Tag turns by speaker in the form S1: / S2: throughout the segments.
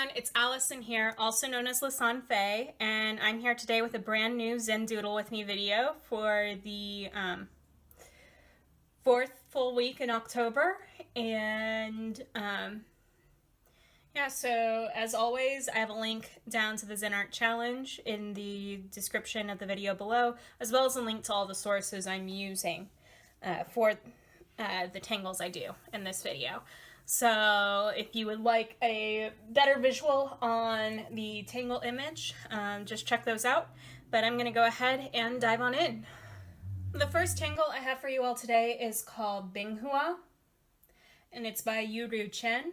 S1: everyone, it's Allison here, also known as Lasan Faye, and I'm here today with a brand new Zen Doodle with me video for the fourth full week in October. And yeah, so as always, I have a link down to the Zen Art Challenge in the description of the video below, as well as a link to all the sources I'm using for the tangles I do in this video. So if you would like a better visual on the tangle image, just check those out. But I'm going to go ahead and dive on in. The first tangle I have for you all today is called Binghua, and it's by Yuru Chen.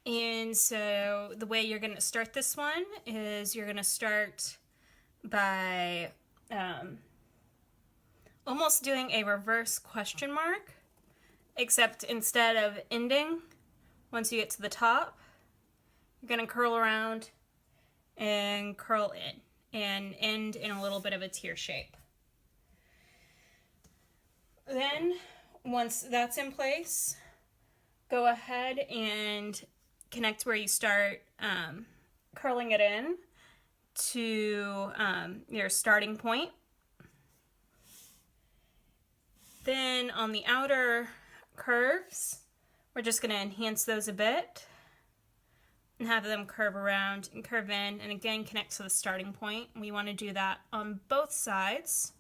S1: And so the way you're going to start this one is you're going to start by almost doing a reverse question mark. Except instead of ending, once you get to the top, you're going to curl around and curl in and end in a little bit of a tear shape. Then, once that's in place, go ahead and connect where you start curling it in to your starting point. Then on the outer curves, we're just going to enhance those a bit and have them curve around and curve in, and again connect to the starting point. We want to do that on both sides.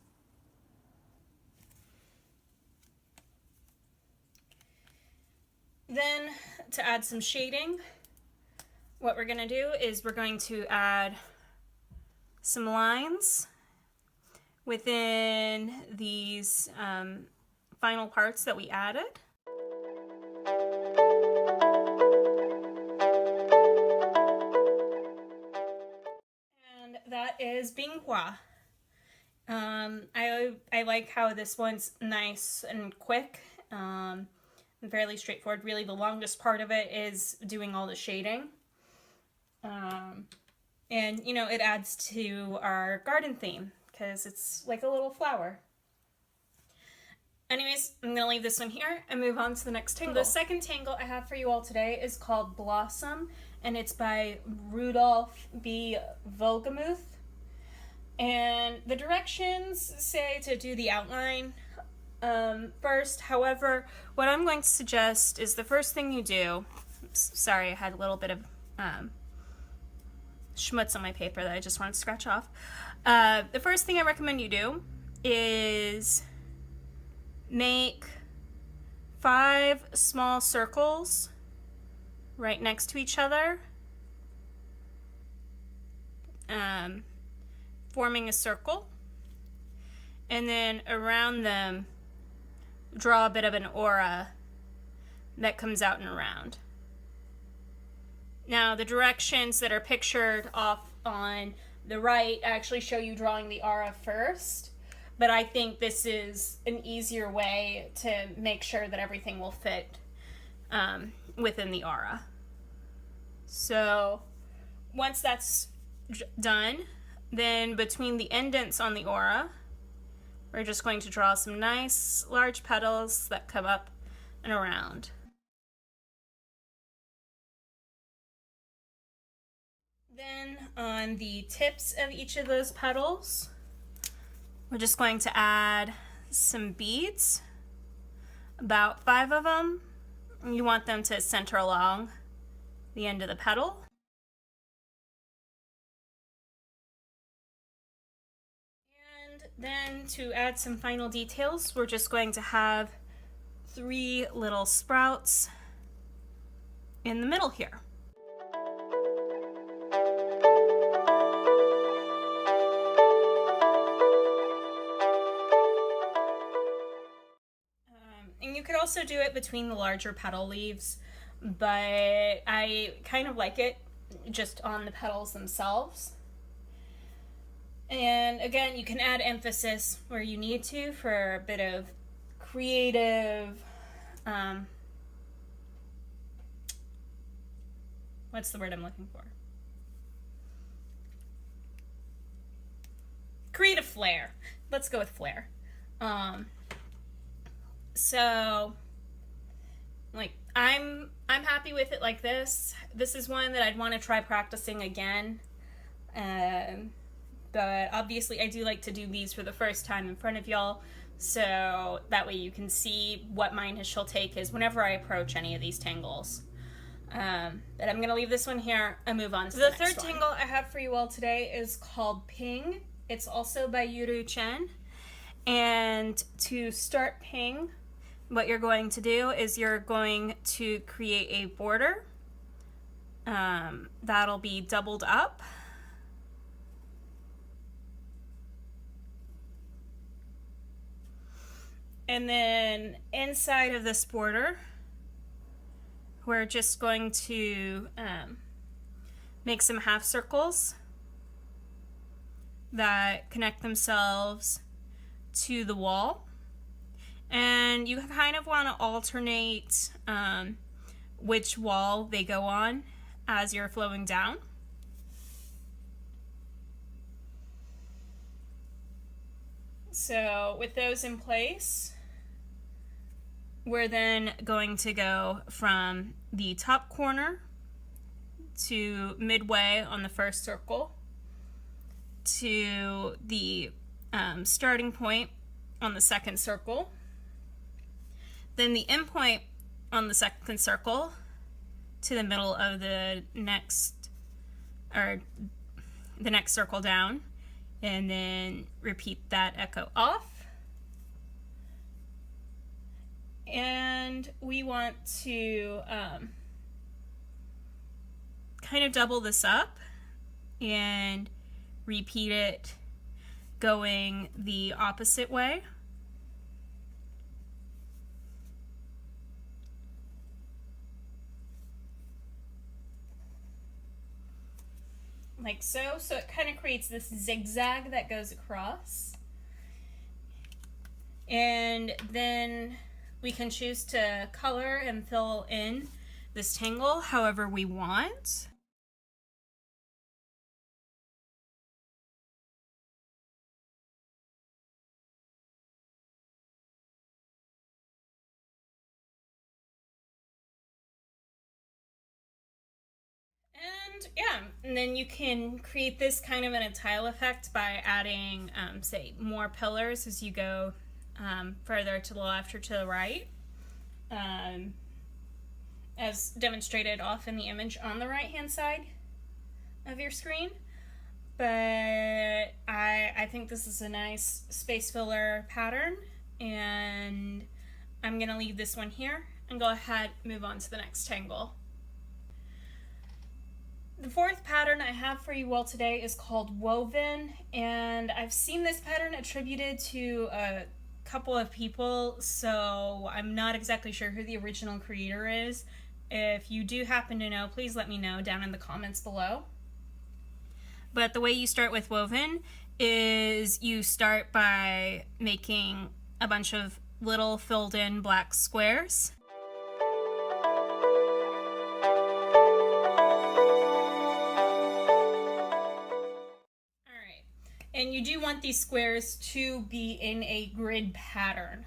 S1: Then to add some shading, what we're going to do is we're going to add some lines within these final parts that we added. And that is Binghua. I like how this one's nice and quick, and fairly straightforward. Really, the longest part of it is doing all the shading. And, you know, it adds to our garden theme because it's like a little flower. Anyways, I'm going to leave this one here and move on to the next tangle. The second tangle I have for you all today is called Blossom, and it's by Rudolph B. Volgemuth. And the directions say to do the outline first. However, what I'm going to suggest is the first thing you do, sorry, I had a little bit of schmutz on my paper that I just wanted to scratch off. The first thing I recommend you do is make 5 small circles right next to each other, forming a circle, and then around them draw a bit of an aura that comes out and around. Now the directions that are pictured off on the right actually show you drawing the aura first, but I think this is an easier way to make sure that everything will fit within the aura. So once that's done, then between the indents on the aura, we're just going to draw some nice large petals that come up and around. Then on the tips of each of those petals, we're just going to add some beads, about 5 of them. You want them to center along the end of the petal. And then to add some final details, we're just going to have 3 little sprouts in the middle here. And you could also do it between the larger petal leaves, but I kind of like it just on the petals themselves. And again, you can add emphasis where you need to for a bit of creative, what's the word I'm looking for? Creative flair. Let's go with flair. So, like, I'm happy with it like this. This is one that I'd want to try practicing again. But obviously I do like to do these for the first time in front of y'all, so that way you can see what my initial take is whenever I approach any of these tangles. But I'm going to leave this one here and move on to the third tangle I have for you all today is called Ping. It's also by Yuru Chen. And to start Ping, what you're going to do is you're going to create a border. That'll be doubled up. And then inside of this border, we're just going to make some half circles that connect themselves to the wall. And you kind of want to alternate which wall they go on as you're flowing down. So with those in place, we're then going to go from the top corner to midway on the first circle to the starting point on the second circle, then the end point on the second circle to the middle of the next circle down, and then repeat that echo off. And we want to kind of double this up and repeat it going the opposite way. Like so. So it kind of creates this zigzag that goes across. And then we can choose to color and fill in this tangle however we want. And yeah, and then you can create this kind of in a tile effect by adding, say, more pillars as you go further to the left or to the right, as demonstrated off in the image on the right-hand side of your screen. But I think this is a nice space filler pattern, and I'm going to leave this one here and go ahead and move on to the next tangle. The fourth pattern I have for you all today is called Woven, and I've seen this pattern attributed to a couple of people, so I'm not exactly sure who the original creator is. If you do happen to know, please let me know down in the comments below. But the way you start with Woven is you start by making a bunch of little filled in black squares. And you do want these squares to be in a grid pattern.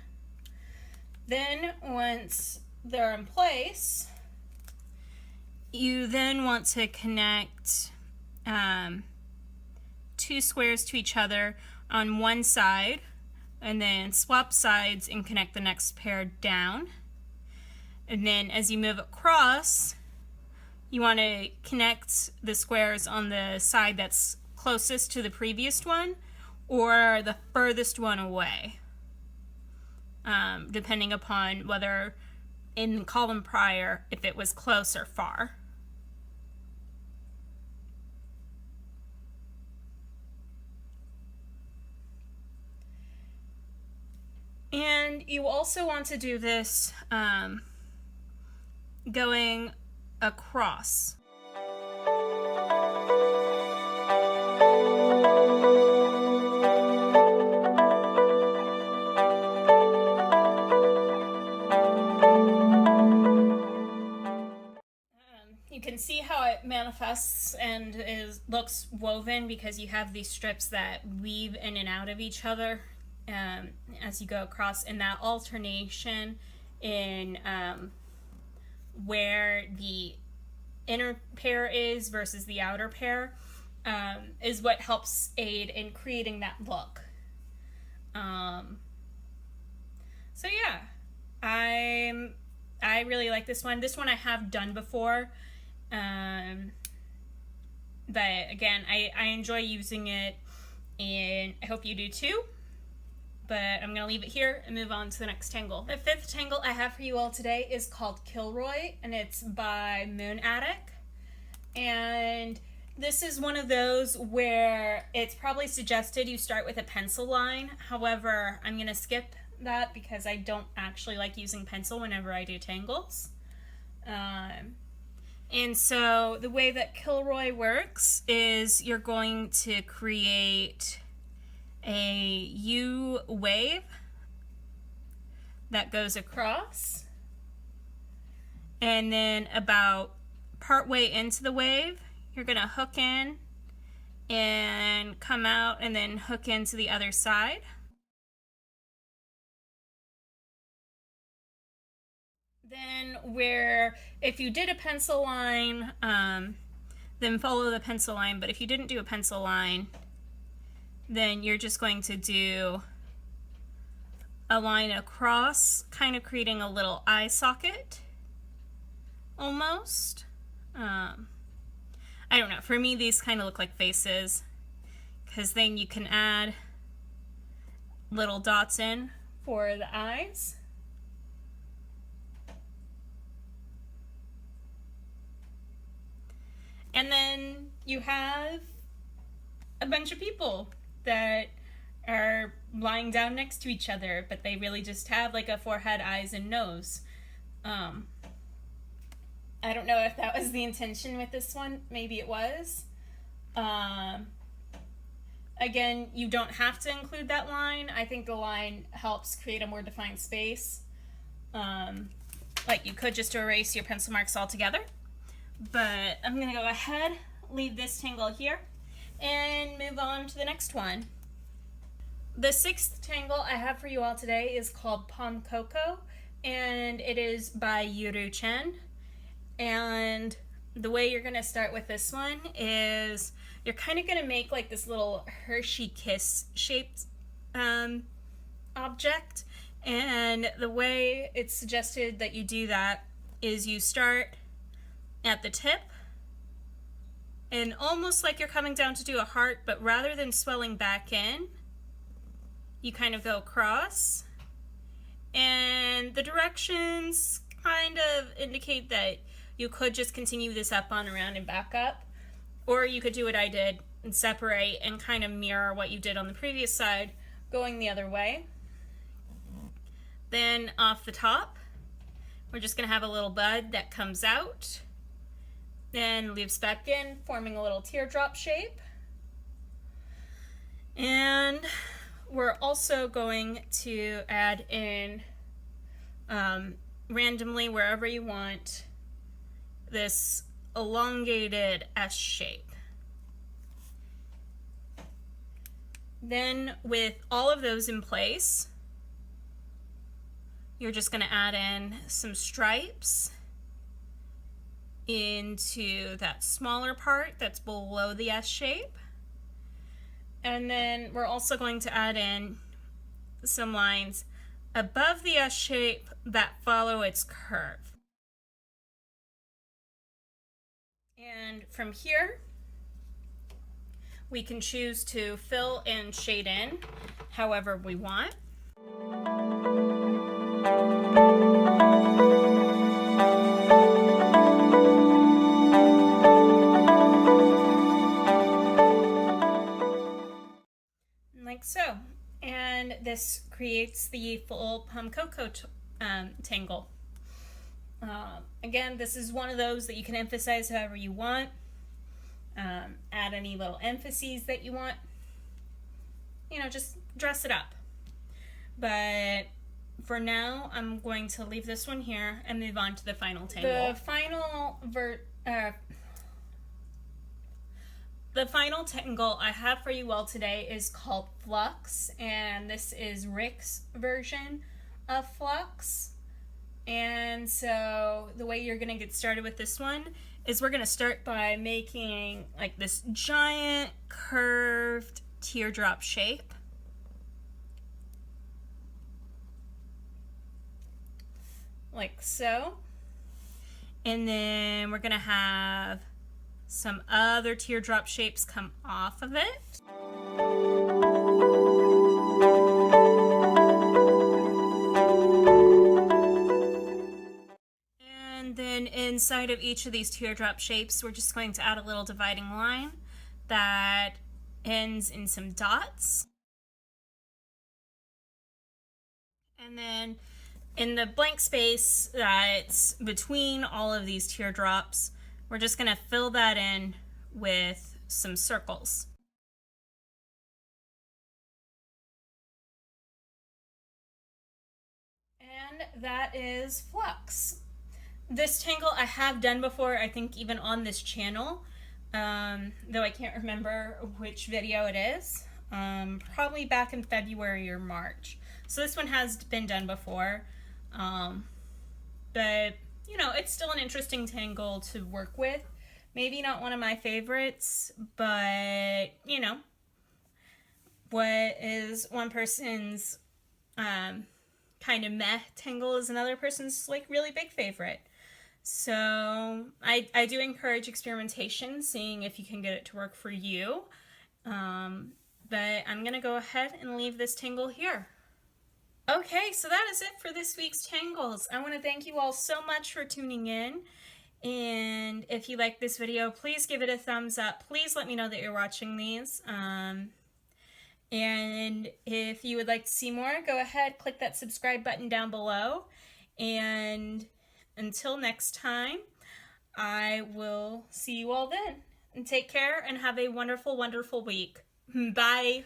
S1: Then once they're in place, you then want to connect two squares to each other on one side, and then swap sides and connect the next pair down. And then as you move across, you want to connect the squares on the side that's closest to the previous one or the furthest one away, depending upon whether in the column prior if it was close or far. And you also want to do this going across. You can see how it manifests and looks woven because you have these strips that weave in and out of each other as you go across, and that alternation in where the inner pair is versus the outer pair is what helps aid in creating that look. So yeah, I really like this one. This one I have done before, but again, I enjoy using it, and I hope you do too. But I'm going to leave it here and move on to the next tangle. The fifth tangle I have for you all today is called Kilroy, and it's by Moon Attic. And this is one of those where it's probably suggested you start with a pencil line. However, I'm going to skip that because I don't actually like using pencil whenever I do tangles. And so the way that Kilroy works is you're going to create a U wave that goes across, and then about partway into the wave you're going to hook in and come out and then hook into the other side. Then where if you did a pencil line, then follow the pencil line, but if you didn't do a pencil line, then you're just going to do a line across, kind of creating a little eye socket almost. I don't know, for me these kind of look like faces, because then you can add little dots in for the eyes. And then you have a bunch of people that are lying down next to each other, but they really just have like a forehead, eyes, and nose. I don't know if that was the intention with this one. Maybe it was. Again, you don't have to include that line. I think the line helps create a more defined space. Like you could just erase your pencil marks altogether. But I'm going to go ahead, leave this tangle here, and move on to the next one. The sixth tangle I have for you all today is called PomPoo, and it is by Yuru Chen. And the way you're going to start with this one is you're kind of going to make like this little Hershey Kiss shaped object. And the way it's suggested that you do that is you start at the tip, and almost like you're coming down to do a heart, but rather than swelling back in, you kind of go across, and the directions kind of indicate that you could just continue this up, on, around, and back up, or you could do what I did and separate and kind of mirror what you did on the previous side, going the other way. Then off the top, we're just going to have a little bud that comes out, then leaves back in, forming a little teardrop shape. And we're also going to add in, randomly, wherever you want, this elongated S shape. Then with all of those in place, you're just going to add in some stripes into that smaller part that's below the S shape. And then we're also going to add in some lines above the S shape that follow its curve. And from here, we can choose to fill and shade in however we want. Like so. And this creates the full PomPoo tangle. Again, this is one of those that you can emphasize however you want. Add any little emphases that you want. You know, just dress it up. But for now, I'm going to leave this one here and move on to the final tangle. The final tangle I have for you all today is called Flux, and this is Rick's version of Flux. And so the way you're gonna get started with this one is we're gonna start by making like this giant curved teardrop shape. Like so. And then we're gonna have some other teardrop shapes come off of it. And then inside of each of these teardrop shapes, we're just going to add a little dividing line that ends in some dots. And then in the blank space that's between all of these teardrops, we're just going to fill that in with some circles. And that is Flux. This tangle I have done before, I think even on this channel, though I can't remember which video it is. Probably back in February or March. So this one has been done before. But, you know, it's still an interesting tangle to work with. Maybe not one of my favorites, but, you know, what is one person's kind of meh tangle is another person's, like, really big favorite. So I do encourage experimentation, seeing if you can get it to work for you. But I'm going to go ahead and leave this tangle here. Okay, so that is it for this week's tangles. I want to thank you all so much for tuning in. And if you like this video, please give it a thumbs up. Please let me know that you're watching these. And if you would like to see more, go ahead, click that subscribe button down below. And until next time, I will see you all then. And take care and have a wonderful, wonderful week. Bye.